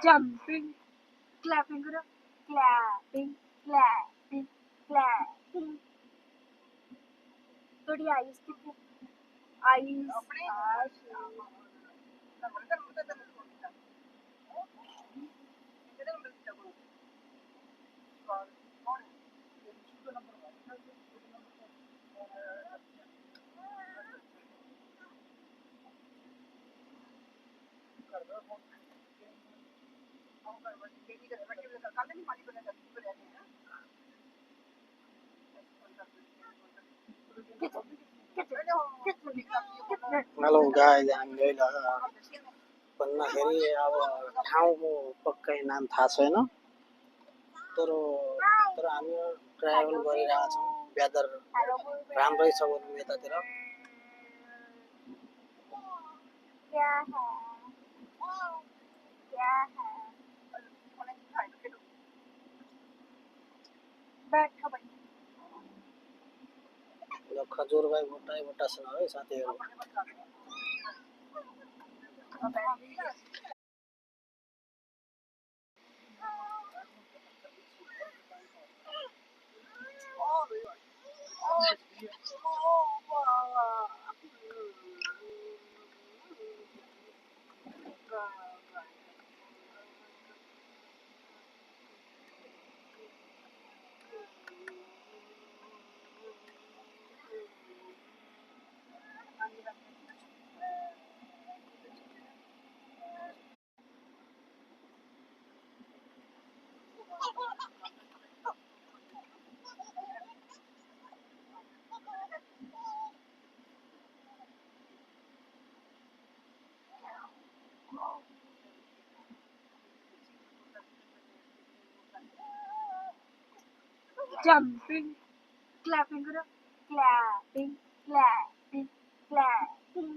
jumping, clapping करो, clapping, clapping, clapping. थोड़ी ice कितनी आइस हेलो गाइज, हामीले भन्दाखेरि अब ठाउँको पक्कै नाम थाहा छैन, तर हामी ट्राभल गरिरहेछौँ। वेदर राम्रै छ भनौँ यतातिर। खजुर भाइ भुट्टा छन् है साथीहरू। jumping, clapping करो, clapping, clapping, clapping.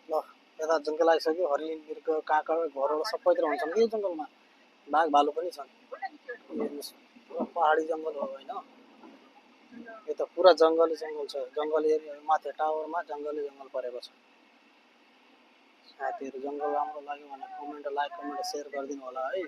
ल यता जङ्गल आइसक्यो। हरिण, मृग, काँक्रा, घरहरू सबैतिर हुन्छन् कि जङ्गलमा। बाघ भालु पनि छन्। हेर्नुहोस्, पुरा पहाडी जङ्गल हो होइन। यो त पुरा जङ्गली जङ्गल छ। जङ्गल एरिया माथि टावरमा जङ्गली जङ्गल परेको छ। साथीहरू जङ्गल राम्रो लाग्यो भने कमेन्ट, लाइक, कमेन्ट, सेयर गरिदिनु होला है।